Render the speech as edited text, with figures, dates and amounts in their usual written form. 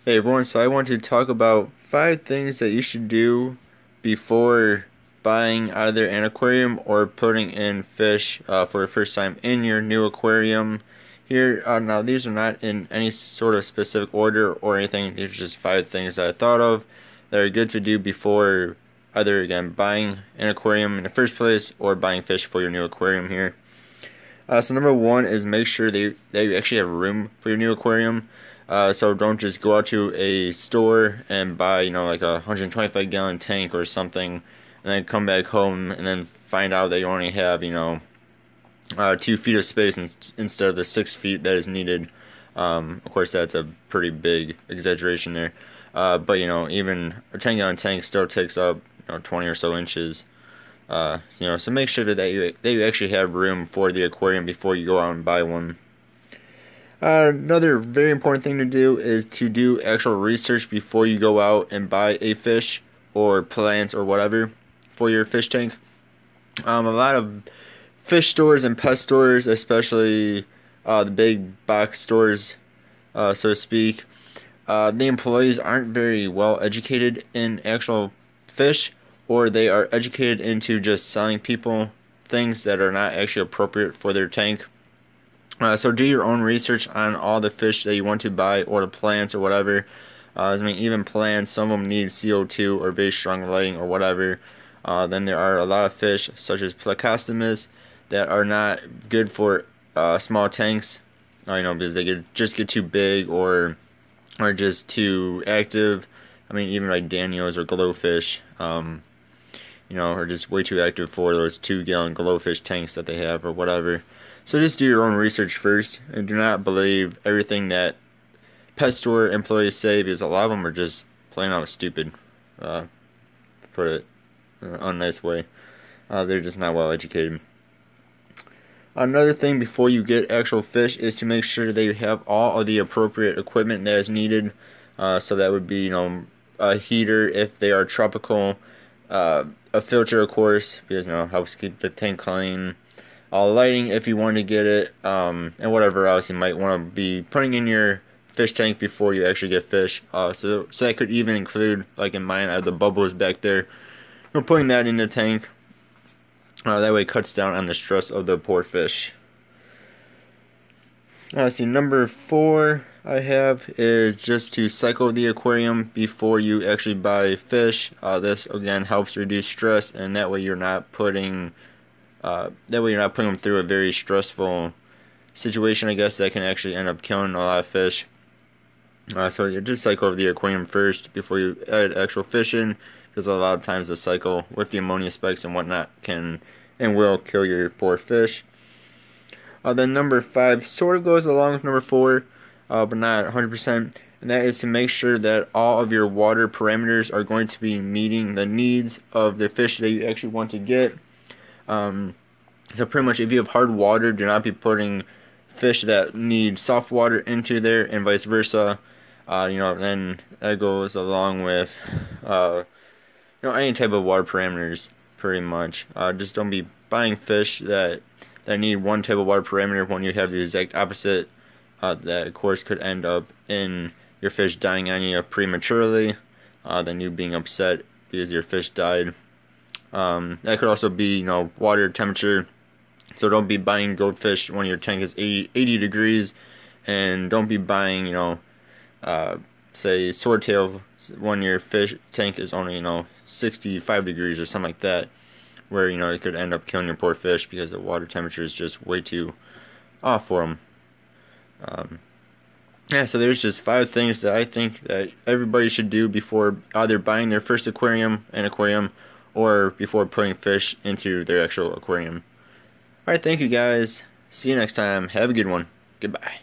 Hey everyone, so I want to talk about 5 things that you should do before buying either an aquarium or putting in fish for the first time in your new aquarium. Here, now these are not in any sort of specific order or anything. These are just 5 things that I thought of that are good to do before either, again, buying an aquarium in the first place or buying fish for your new aquarium here. So number one is make sure that you actually have room for your new aquarium. So don't just go out to a store and buy, like a 125-gallon tank or something, and then come back home and then find out that you only have, 2 feet of space instead of the 6 feet that is needed. Of course, that's a pretty big exaggeration there. But even a 10-gallon tank still takes up 20 or so inches. So make sure that you actually have room for the aquarium before you go out and buy one. Another very important thing to do is to do actual research before you go out and buy a fish or plants or whatever for your fish tank. A lot of fish stores and pet stores, especially the big box stores, so to speak, the employees aren't very well educated in actual fish, or they are educated into just selling people things that are not actually appropriate for their tank. So do your own research on all the fish that you want to buy, or the plants or whatever. Even plants, some of them need CO2 or very strong lighting or whatever. Then there are a lot of fish, such as Plecostomus, that are not good for small tanks. Because they just get too big or are just too active. Even like Danios or glowfish, are just way too active for those 2-gallon glowfish tanks that they have or whatever. So just do your own research first, and do not believe everything that pet store employees say, because a lot of them are just plain out stupid. Put it in an unnice way. They're just not well educated. Another thing before you get actual fish is to make sure that you have all of the appropriate equipment that is needed. So that would be, a heater if they are tropical, a filter, of course, because helps keep the tank clean. Lighting if you want to get it, and whatever else you might want to be putting in your fish tank before you actually get fish. So that could even include, like in mine, I have the bubbles back there. Putting that in the tank. That way it cuts down on the stress of the poor fish. Number 4 I have is just to cycle the aquarium before you actually buy fish. This again helps reduce stress, and that way you're not putting them through a very stressful situation, I guess, that can actually end up killing a lot of fish. So you just cycle the aquarium first before you add actual fish in, because a lot of times the cycle with the ammonia spikes and whatnot can and will kill your poor fish. Then number 5 sort of goes along with number 4, but not 100%, and that is to make sure that all of your water parameters are going to be meeting the needs of the fish that you actually want to get. So pretty much, if you have hard water, do not be putting fish that need soft water into there, and vice versa. Then that goes along with any type of water parameters, pretty much. Just don't be buying fish that need one type of water parameter when you have the exact opposite. That of course could end up in your fish dying on you prematurely, then you being upset because your fish died. That could also be, water temperature. So don't be buying goldfish when your tank is 80 degrees, and don't be buying, say swordtail when your fish tank is only, 65 degrees or something like that, where, it could end up killing your poor fish because the water temperature is just way too off for them. So there's just 5 things that I think that everybody should do before either buying their first aquarium, or before putting fish into their actual aquarium. Alright, thank you guys. See you next time. Have a good one. Goodbye.